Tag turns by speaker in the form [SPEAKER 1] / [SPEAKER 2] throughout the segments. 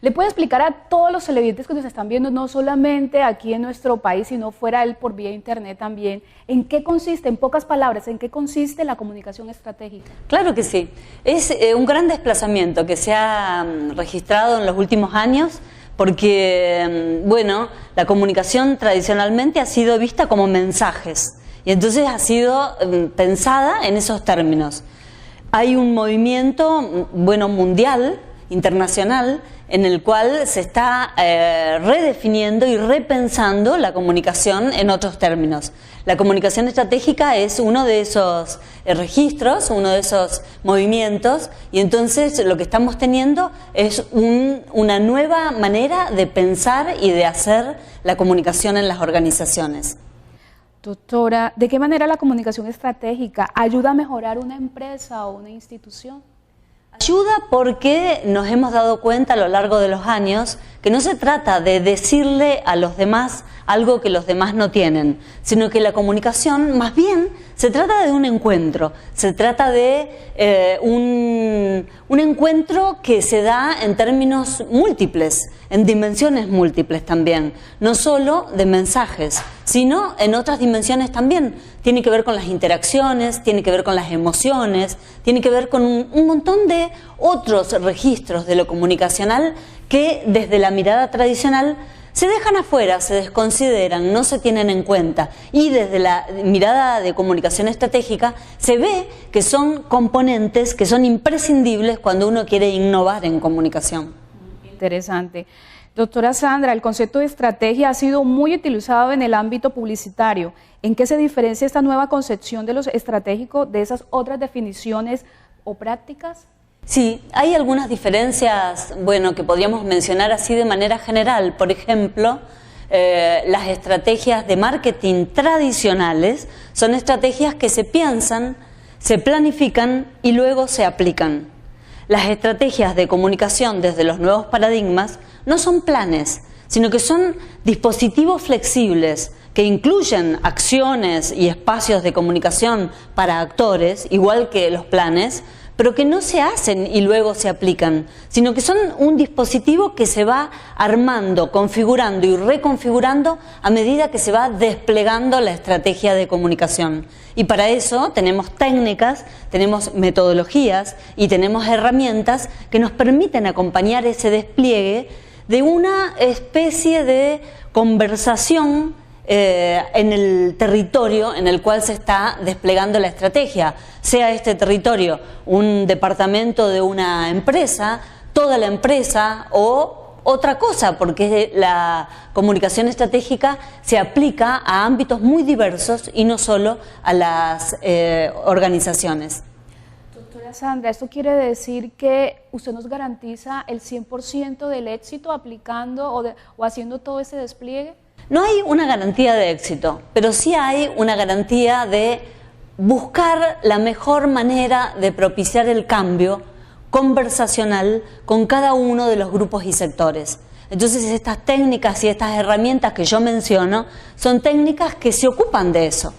[SPEAKER 1] ¿Le puede explicar a todos los televidentes que nos están viendo, no solamente aquí en nuestro país, sino fuera de él por vía internet también, en qué consiste, en pocas palabras, en qué consiste la comunicación estratégica?
[SPEAKER 2] Claro que sí. Es un gran desplazamiento que se ha registrado en los últimos años porque, bueno, la comunicación tradicionalmente ha sido vista como mensajes y entonces ha sido pensada en esos términos. Hay un movimiento, bueno, mundial, internacional, en el cual se está redefiniendo y repensando la comunicación en otros términos. La comunicación estratégica es uno de esos registros, uno de esos movimientos, y entonces lo que estamos teniendo es una nueva manera de pensar y de hacer la comunicación en las organizaciones.
[SPEAKER 1] Doctora, ¿de qué manera la comunicación estratégica ayuda a mejorar una empresa o una institución?
[SPEAKER 2] Ayuda porque nos hemos dado cuenta a lo largo de los años que no se trata de decirle a los demás algo que los demás no tienen, sino que la comunicación más bien se trata de un encuentro, se trata de un encuentro que se da en términos múltiples, en dimensiones múltiples también, no solo de mensajes, sino en otras dimensiones también. Tiene que ver con las interacciones, tiene que ver con las emociones, tiene que ver con un montón de otros registros de lo comunicacional que desde la mirada tradicional se dejan afuera, se desconsideran, no se tienen en cuenta, y desde la mirada de comunicación estratégica se ve que son componentes que son imprescindibles cuando uno quiere innovar en comunicación.
[SPEAKER 1] Interesante. Doctora Sandra, el concepto de estrategia ha sido muy utilizado en el ámbito publicitario. ¿En qué se diferencia esta nueva concepción de lo estratégico de esas otras definiciones o prácticas?
[SPEAKER 2] Sí, hay algunas diferencias, bueno, que podríamos mencionar así de manera general. Por ejemplo, las estrategias de marketing tradicionales son estrategias que se piensan, se planifican y luego se aplican. Las estrategias de comunicación desde los nuevos paradigmas no son planes, sino que son dispositivos flexibles que incluyen acciones y espacios de comunicación para actores, igual que los planes, pero que no se hacen y luego se aplican, sino que son un dispositivo que se va armando, configurando y reconfigurando a medida que se va desplegando la estrategia de comunicación. Y para eso tenemos técnicas, tenemos metodologías y tenemos herramientas que nos permiten acompañar ese despliegue de una especie de conversación en el territorio en el cual se está desplegando la estrategia, sea este territorio un departamento de una empresa, toda la empresa o otra cosa, porque la comunicación estratégica se aplica a ámbitos muy diversos y no solo a las organizaciones.
[SPEAKER 1] Doctora Sandra, ¿esto quiere decir que usted nos garantiza el 100% del éxito aplicando o haciendo todo ese despliegue?
[SPEAKER 2] No hay una garantía de éxito, pero sí hay una garantía de buscar la mejor manera de propiciar el cambio conversacional con cada uno de los grupos y sectores. Entonces estas técnicas y estas herramientas que yo menciono son técnicas que se ocupan de eso.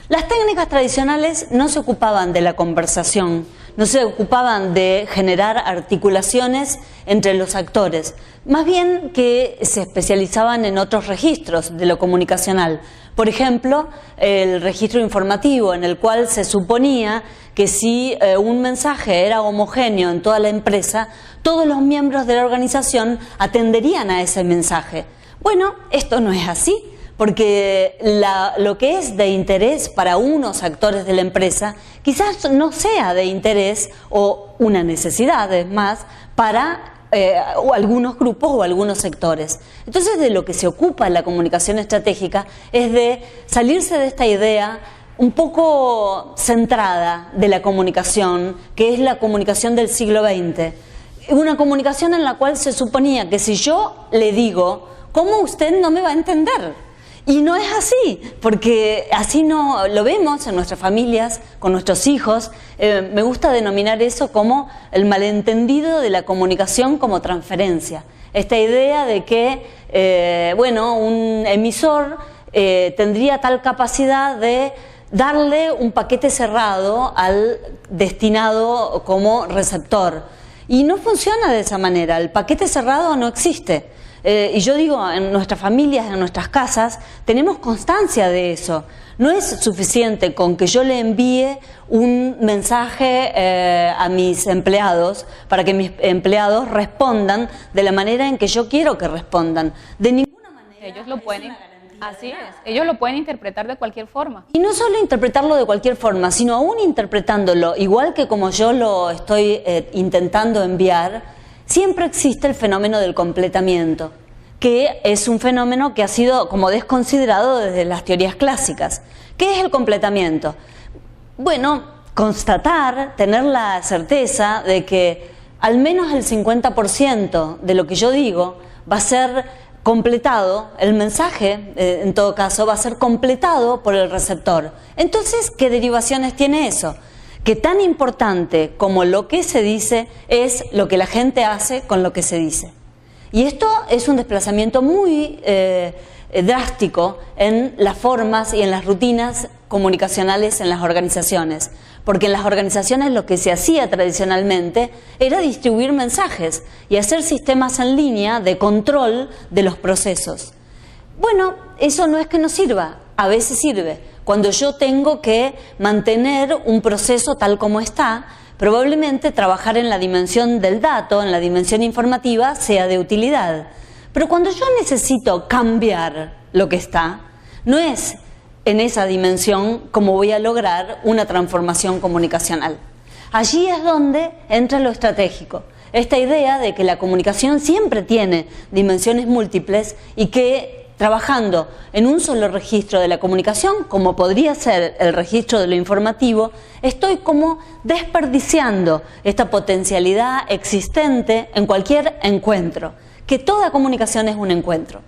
[SPEAKER 2] Las técnicas tradicionales no se ocupaban de la conversación, no se ocupaban de generar articulaciones entre los actores, más bien que se especializaban en otros registros de lo comunicacional. Por ejemplo, el registro informativo, en el cual se suponía que si un mensaje era homogéneo en toda la empresa, todos los miembros de la organización atenderían a ese mensaje. Bueno, esto no es así, porque lo que es de interés para unos actores de la empresa quizás no sea de interés o una necesidad, es más, para o algunos grupos o algunos sectores. Entonces, de lo que se ocupa la comunicación estratégica es de salirse de esta idea un poco centrada de la comunicación, que es la comunicación del siglo XX. Una comunicación en la cual se suponía que si yo le digo, ¿cómo usted no me va a entender? Y no es así, porque así no lo vemos en nuestras familias, con nuestros hijos. Me gusta denominar eso como el malentendido de la comunicación como transferencia. Esta idea de que, bueno, un emisor tendría tal capacidad de darle un paquete cerrado al destinado como receptor. Y no funciona de esa manera, el paquete cerrado no existe. Y yo digo, en nuestras familias, en nuestras casas, tenemos constancia de eso. No es suficiente con que yo le envíe un mensaje a mis empleados para que mis empleados respondan de la manera en que yo quiero que respondan. De ninguna manera.
[SPEAKER 1] Ellos lo pueden, así es, ellos lo pueden interpretar de cualquier forma.
[SPEAKER 2] Y no solo interpretarlo de cualquier forma, sino aún interpretándolo, igual que como yo lo estoy intentando enviar, siempre existe el fenómeno del completamiento, que es un fenómeno que ha sido como desconsiderado desde las teorías clásicas. ¿Qué es el completamiento? Bueno, constatar, tener la certeza de que al menos el 50% de lo que yo digo va a ser completado, el mensaje en todo caso va a ser completado por el receptor. Entonces, ¿qué derivaciones tiene eso? Que tan importante como lo que se dice es lo que la gente hace con lo que se dice. Y esto es un desplazamiento muy drástico en las formas y en las rutinas comunicacionales en las organizaciones. Porque en las organizaciones lo que se hacía tradicionalmente era distribuir mensajes y hacer sistemas en línea de control de los procesos. Bueno, eso no es que no sirva, a veces sirve. Cuando yo tengo que mantener un proceso tal como está, probablemente trabajar en la dimensión del dato, en la dimensión informativa, sea de utilidad. Pero cuando yo necesito cambiar lo que está, no es en esa dimensión como voy a lograr una transformación comunicacional. Allí es donde entra lo estratégico. Esta idea de que la comunicación siempre tiene dimensiones múltiples y que trabajando en un solo registro de la comunicación, como podría ser el registro de lo informativo, estoy como desperdiciando esta potencialidad existente en cualquier encuentro, que toda comunicación es un encuentro.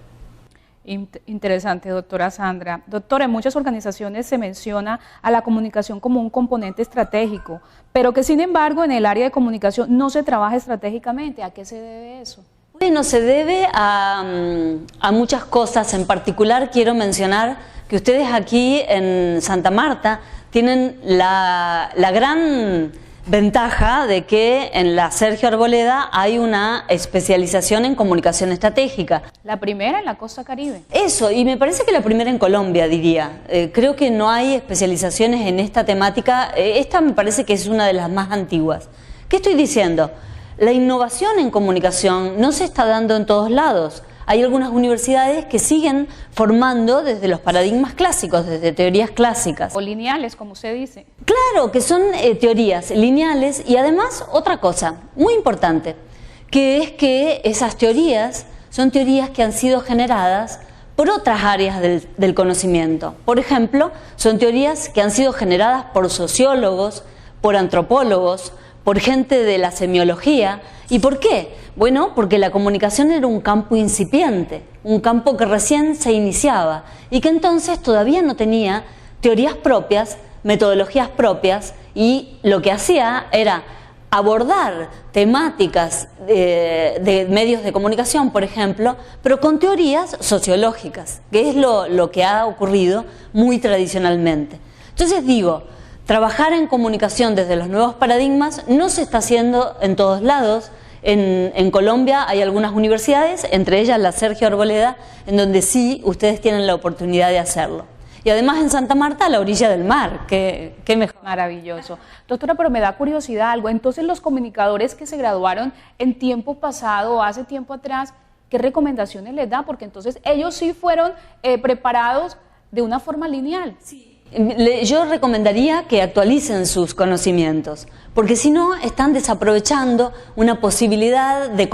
[SPEAKER 1] Interesante, doctora Sandra. Doctora, en muchas organizaciones se menciona a la comunicación como un componente estratégico, pero que sin embargo en el área de comunicación no se trabaja estratégicamente. ¿A qué se debe eso?
[SPEAKER 2] Bueno, se debe a muchas cosas. En particular quiero mencionar que ustedes aquí en Santa Marta tienen la gran ventaja de que en la Sergio Arboleda hay una especialización en comunicación estratégica.
[SPEAKER 1] La primera en la costa Caribe.
[SPEAKER 2] Eso, y me parece que la primera en Colombia, diría. Creo que no hay especializaciones en esta temática. Esta me parece que es una de las más antiguas. ¿Qué estoy diciendo? La innovación en comunicación no se está dando en todos lados. Hay algunas universidades que siguen formando desde los paradigmas clásicos, desde teorías clásicas.
[SPEAKER 1] O lineales, como usted dice.
[SPEAKER 2] Claro, que son teorías lineales y además otra cosa muy importante, que es que esas teorías son teorías que han sido generadas por otras áreas del conocimiento. Por ejemplo, son teorías que han sido generadas por sociólogos, por antropólogos, por gente de la semiología. ¿Y por qué? Bueno, porque la comunicación era un campo incipiente, un campo que recién se iniciaba y que entonces todavía no tenía teorías propias, metodologías propias, y lo que hacía era abordar temáticas de medios de comunicación, por ejemplo, pero con teorías sociológicas, que es lo que ha ocurrido muy tradicionalmente. Entonces digo, trabajar en comunicación desde los nuevos paradigmas no se está haciendo en todos lados. En Colombia hay algunas universidades, entre ellas la Sergio Arboleda, en donde sí ustedes tienen la oportunidad de hacerlo. Y además en Santa Marta, a la orilla del mar, qué mejor.
[SPEAKER 1] Maravilloso. Doctora, pero me da curiosidad algo. Entonces, los comunicadores que se graduaron en tiempo pasado o hace tiempo atrás, ¿qué recomendaciones les da? Porque entonces ellos sí fueron preparados de una forma lineal.
[SPEAKER 2] Sí. Yo recomendaría que actualicen sus conocimientos, porque si no están desaprovechando una posibilidad de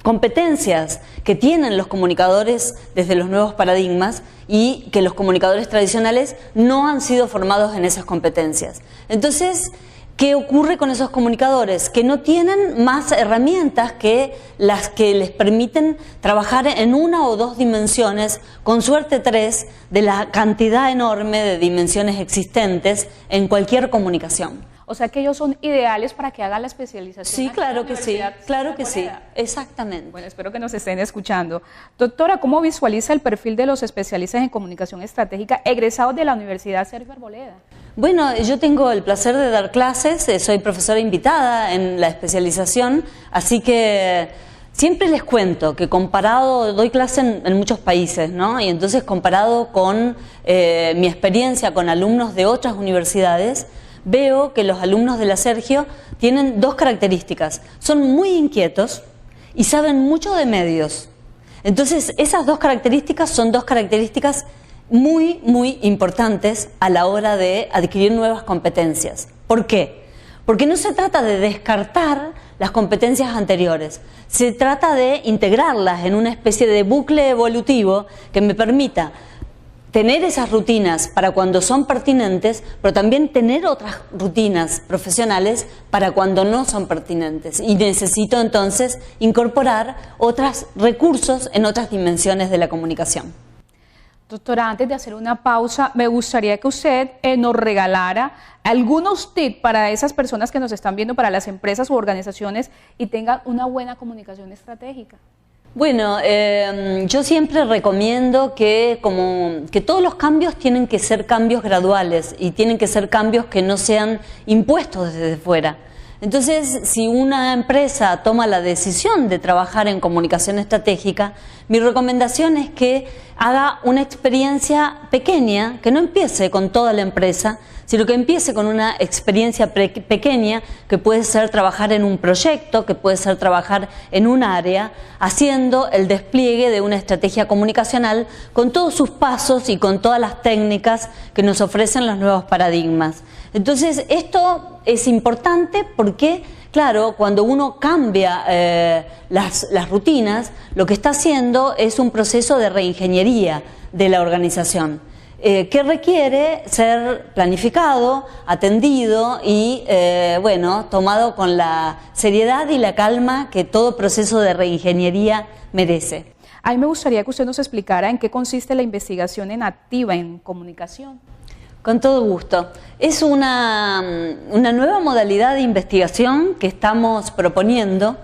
[SPEAKER 2] competencias que tienen los comunicadores desde los nuevos paradigmas y que los comunicadores tradicionales no han sido formados en esas competencias. Entonces, ¿qué ocurre con esos comunicadores? Que no tienen más herramientas que las que les permiten trabajar en una o dos dimensiones, con suerte tres, de la cantidad enorme de dimensiones existentes en cualquier comunicación.
[SPEAKER 1] O sea que ellos son ideales para que hagan la especialización.
[SPEAKER 2] Sí, claro que sí, claro que sí, exactamente.
[SPEAKER 1] Bueno, espero que nos estén escuchando. Doctora, ¿cómo visualiza el perfil de los especialistas en comunicación estratégica egresados de la Universidad Sergio Arboleda?
[SPEAKER 2] Bueno, yo tengo el placer de dar clases, soy profesora invitada en la especialización, así que siempre les cuento que comparado, doy clase en muchos países, ¿no? Y entonces comparado con mi experiencia con alumnos de otras universidades, veo que los alumnos de la Sergio tienen dos características. Son muy inquietos y saben mucho de medios. Entonces, esas dos características son dos características muy, muy importantes a la hora de adquirir nuevas competencias. ¿Por qué? Porque no se trata de descartar las competencias anteriores, se trata de integrarlas en una especie de bucle evolutivo que me permita tener esas rutinas para cuando son pertinentes, pero también tener otras rutinas profesionales para cuando no son pertinentes. Y necesito entonces incorporar otros recursos en otras dimensiones de la comunicación.
[SPEAKER 1] Doctora, antes de hacer una pausa, me gustaría que usted nos regalara algunos tips para esas personas que nos están viendo, para las empresas u organizaciones, y tengan una buena comunicación estratégica.
[SPEAKER 2] Bueno, yo siempre recomiendo que todos los cambios tienen que ser cambios graduales y tienen que ser cambios que no sean impuestos desde fuera. Entonces, si una empresa toma la decisión de trabajar en comunicación estratégica, mi recomendación es que haga una experiencia pequeña, que no empiece con toda la empresa, sino que empiece con una experiencia pequeña, que puede ser trabajar en un proyecto, que puede ser trabajar en un área, haciendo el despliegue de una estrategia comunicacional con todos sus pasos y con todas las técnicas que nos ofrecen los nuevos paradigmas. Entonces, esto es importante porque, claro, cuando uno cambia las rutinas, lo que está haciendo es un proceso de reingeniería de la organización, que requiere ser planificado, atendido y, bueno, tomado con la seriedad y la calma que todo proceso de reingeniería merece.
[SPEAKER 1] A mí me gustaría que usted nos explicara en qué consiste la investigación en activa en comunicación.
[SPEAKER 2] Con todo gusto. Es una nueva modalidad de investigación que estamos proponiendo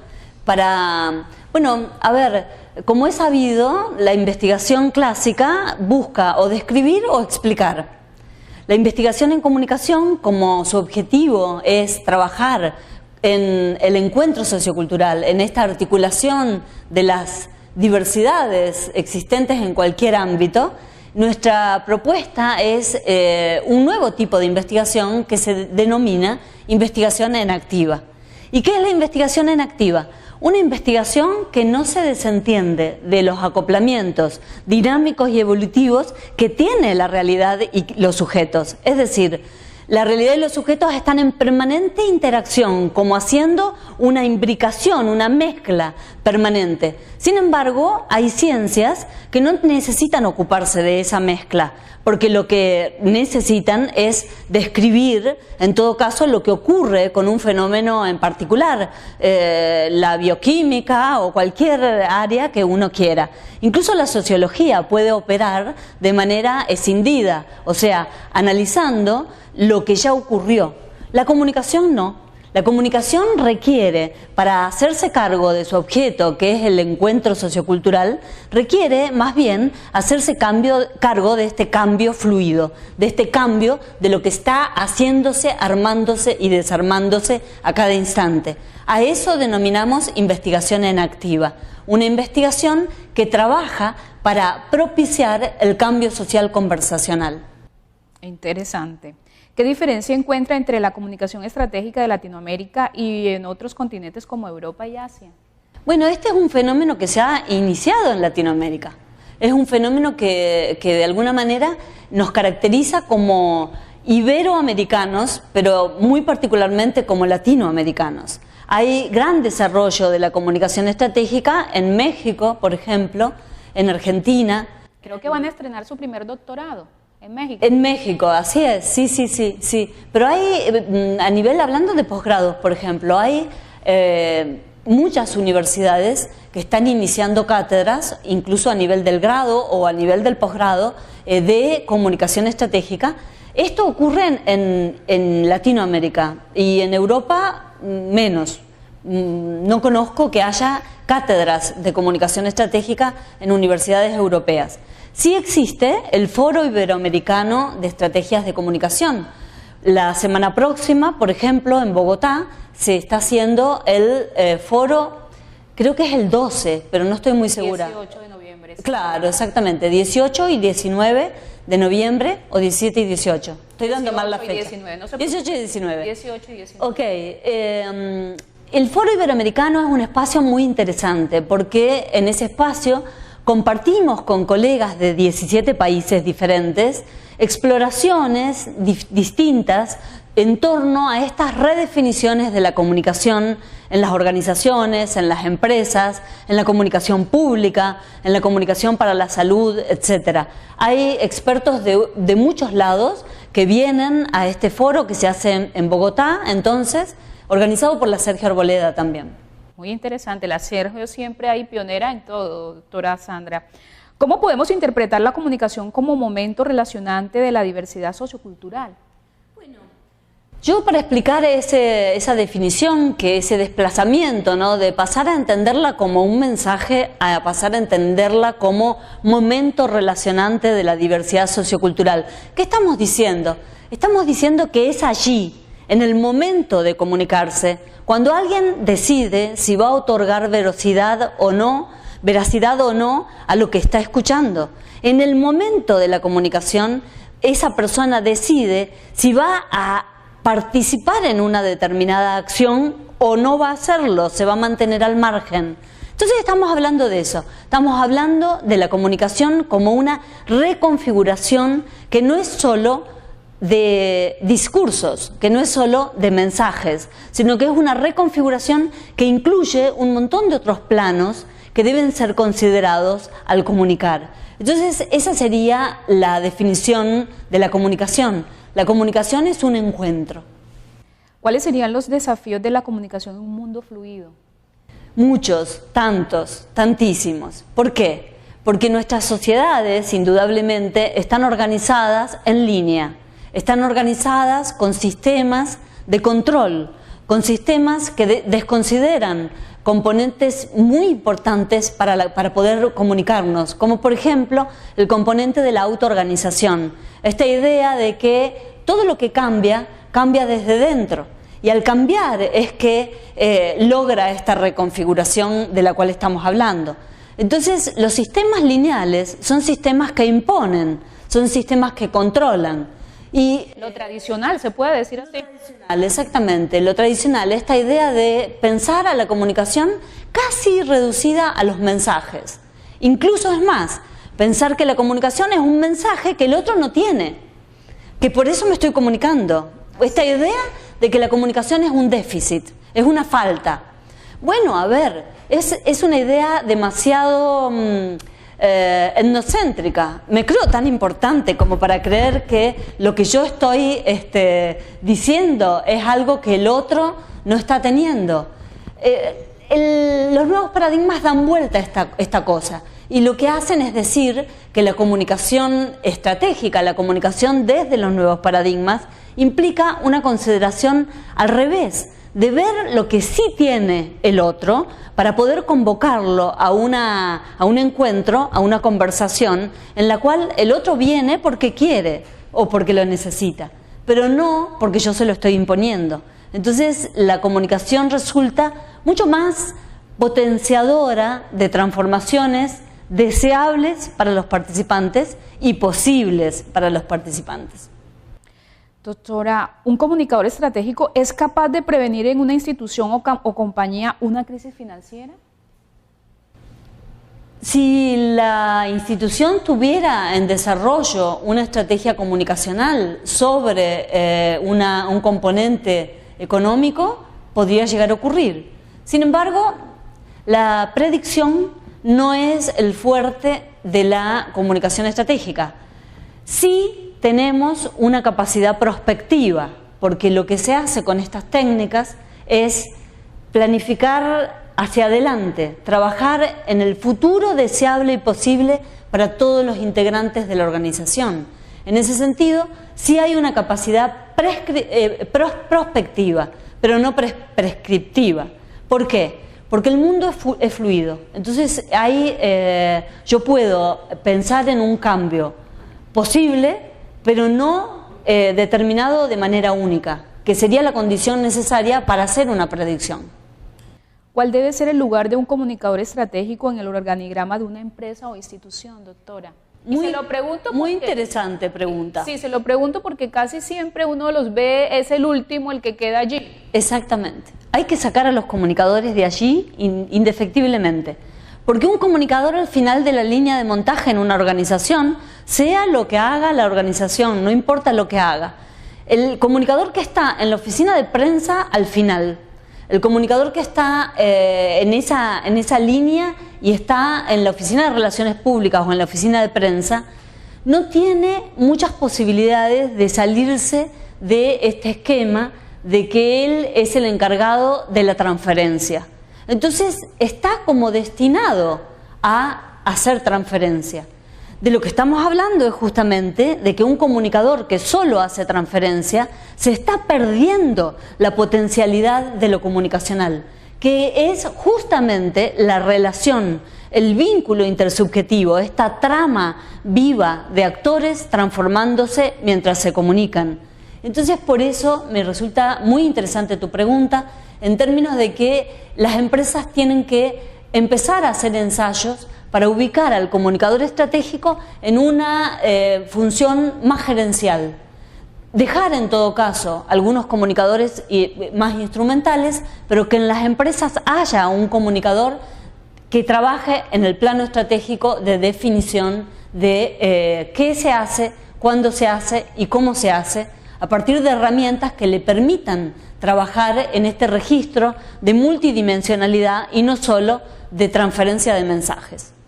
[SPEAKER 2] para, bueno, a ver, como es sabido, la investigación clásica busca o describir o explicar. La investigación en comunicación, como su objetivo es trabajar en el encuentro sociocultural, en esta articulación de las diversidades existentes en cualquier ámbito, nuestra propuesta es un nuevo tipo de investigación que se denomina investigación en activa. ¿Y qué es la investigación en activa? Una investigación que no se desentiende de los acoplamientos dinámicos y evolutivos que tiene la realidad y los sujetos. Es decir, la realidad y los sujetos están en permanente interacción, como haciendo una imbricación, una mezcla permanente. Sin embargo, hay ciencias que no necesitan ocuparse de esa mezcla, porque lo que necesitan es describir, en todo caso, lo que ocurre con un fenómeno en particular, la bioquímica o cualquier área que uno quiera. Incluso la sociología puede operar de manera escindida, o sea, analizando lo que ya ocurrió. La comunicación no. La comunicación requiere, para hacerse cargo de su objeto, que es el encuentro sociocultural, requiere más bien hacerse cargo de este cambio fluido, de este cambio de lo que está haciéndose, armándose y desarmándose a cada instante. A eso denominamos investigación en activa, una investigación que trabaja para propiciar el cambio social conversacional.
[SPEAKER 1] Interesante. ¿Qué diferencia encuentra entre la comunicación estratégica de Latinoamérica y en otros continentes como Europa y Asia?
[SPEAKER 2] Bueno, este es un fenómeno que se ha iniciado en Latinoamérica. Es un fenómeno que de alguna manera nos caracteriza como iberoamericanos, pero muy particularmente como latinoamericanos. Hay gran desarrollo de la comunicación estratégica en México, por ejemplo, en Argentina.
[SPEAKER 1] Creo que van a estrenar su primer doctorado. ¿En México?
[SPEAKER 2] En México, así es, sí. Pero hay, a nivel, hablando de posgrados, por ejemplo, hay muchas universidades que están iniciando cátedras, incluso a nivel del grado o a nivel del posgrado, de comunicación estratégica, Esto ocurre en Latinoamérica y en Europa menos. No conozco que haya cátedras de comunicación estratégica en universidades europeas. Sí existe el Foro Iberoamericano de Estrategias de Comunicación. La semana próxima, por ejemplo, en Bogotá, se está haciendo el foro, creo que es el 12, pero no estoy muy segura.
[SPEAKER 1] 18 de noviembre. Sí.
[SPEAKER 2] Claro, exactamente, 18 y 19 de noviembre, o 17 y 18. Estoy dando mal la fecha.
[SPEAKER 1] 19, no se
[SPEAKER 2] 18 y 19.
[SPEAKER 1] 18 y 19.
[SPEAKER 2] Ok, el Foro Iberoamericano es un espacio muy interesante porque en ese espacio compartimos con colegas de 17 países diferentes exploraciones distintas en torno a estas redefiniciones de la comunicación en las organizaciones, en las empresas, en la comunicación pública, en la comunicación para la salud, etc. Hay expertos de muchos lados que vienen a este foro que se hace en Bogotá, entonces, organizado por la Sergio Arboleda también.
[SPEAKER 1] Muy interesante, la Sergio siempre hay pionera en todo, doctora Sandra. ¿Cómo podemos interpretar la comunicación como momento relacionante de la diversidad sociocultural?
[SPEAKER 2] Yo, para explicar esa definición, que ese desplazamiento, ¿no?, de pasar a entenderla como un mensaje a pasar a entenderla como momento relacionante de la diversidad sociocultural, ¿qué estamos diciendo? Estamos diciendo que es allí, en el momento de comunicarse, cuando alguien decide si va a otorgar veracidad o no a lo que está escuchando. En el momento de la comunicación, esa persona decide si va a participar en una determinada acción o no va a hacerlo, se va a mantener al margen. Entonces estamos hablando de eso, estamos hablando de la comunicación como una reconfiguración que no es solo de discursos, que no es solo de mensajes, sino que es una reconfiguración que incluye un montón de otros planos que deben ser considerados al comunicar. Entonces esa sería la definición de la comunicación. La comunicación es un encuentro.
[SPEAKER 1] ¿Cuáles serían los desafíos de la comunicación en un mundo fluido?
[SPEAKER 2] Muchos, tantos, tantísimos. ¿Por qué? Porque nuestras sociedades, indudablemente, están organizadas en línea. Están organizadas con sistemas de control, con sistemas que desconsideran componentes muy importantes para poder comunicarnos, como por ejemplo el componente de la autoorganización. Esta idea de que todo lo que cambia, cambia desde dentro. Y al cambiar es que logra esta reconfiguración de la cual estamos hablando. Entonces, los sistemas lineales son sistemas que imponen, son sistemas que controlan. Y
[SPEAKER 1] lo tradicional, ¿se puede decir así?
[SPEAKER 2] Exactamente, lo tradicional, esta idea de pensar a la comunicación casi reducida a los mensajes. Incluso es más, pensar que la comunicación es un mensaje que el otro no tiene, que por eso me estoy comunicando. Esta idea de que la comunicación es un déficit, es una falta. Bueno, a ver, es una idea demasiado etnocéntrica. Me creo tan importante como para creer que lo que yo estoy diciendo es algo que el otro no está teniendo. Los nuevos paradigmas dan vuelta a esta cosa y lo que hacen es decir que la comunicación estratégica, la comunicación desde los nuevos paradigmas, implica una consideración al revés, de ver lo que sí tiene el otro para poder convocarlo a un encuentro, a una conversación en la cual el otro viene porque quiere o porque lo necesita, pero no porque yo se lo estoy imponiendo. Entonces la comunicación resulta mucho más potenciadora de transformaciones deseables para los participantes y posibles para los participantes.
[SPEAKER 1] Doctora, ¿un comunicador estratégico es capaz de prevenir en una institución o compañía una crisis financiera?
[SPEAKER 2] Si la institución tuviera en desarrollo una estrategia comunicacional sobre un componente económico, podría llegar a ocurrir. Sin embargo, la predicción no es el fuerte de la comunicación estratégica. Sí tenemos una capacidad prospectiva, porque lo que se hace con estas técnicas es planificar hacia adelante, trabajar en el futuro deseable y posible para todos los integrantes de la organización. En ese sentido, sí hay una capacidad prospectiva, pero no prescriptiva. ¿Por qué? Porque el mundo es fluido. Entonces ahí yo puedo pensar en un cambio posible, pero no determinado de manera única, que sería la condición necesaria para hacer una predicción.
[SPEAKER 1] ¿Cuál debe ser el lugar de un comunicador estratégico en el organigrama de una empresa o institución, doctora?
[SPEAKER 2] Se lo pregunto muy interesante pregunta.
[SPEAKER 1] Sí, se lo pregunto porque casi siempre uno los ve, es el último, el que queda allí.
[SPEAKER 2] Exactamente. Hay que sacar a los comunicadores de allí indefectiblemente. Porque un comunicador al final de la línea de montaje en una organización, sea lo que haga la organización, no importa lo que haga. El comunicador que está en la oficina de prensa al final, el comunicador que está en esa línea y está en la oficina de relaciones públicas o en la oficina de prensa, no tiene muchas posibilidades de salirse de este esquema de que él es el encargado de la transferencia. Entonces está como destinado a hacer transferencia. De lo que estamos hablando es justamente de que un comunicador que solo hace transferencia se está perdiendo la potencialidad de lo comunicacional, que es justamente la relación, el vínculo intersubjetivo, esta trama viva de actores transformándose mientras se comunican. Entonces, por eso me resulta muy interesante tu pregunta, en términos de que las empresas tienen que empezar a hacer ensayos para ubicar al comunicador estratégico en una función más gerencial. Dejar en todo caso algunos comunicadores más instrumentales, pero que en las empresas haya un comunicador que trabaje en el plano estratégico de definición de qué se hace, cuándo se hace y cómo se hace, a partir de herramientas que le permitan trabajar en este registro de multidimensionalidad y no solo de transferencia de mensajes.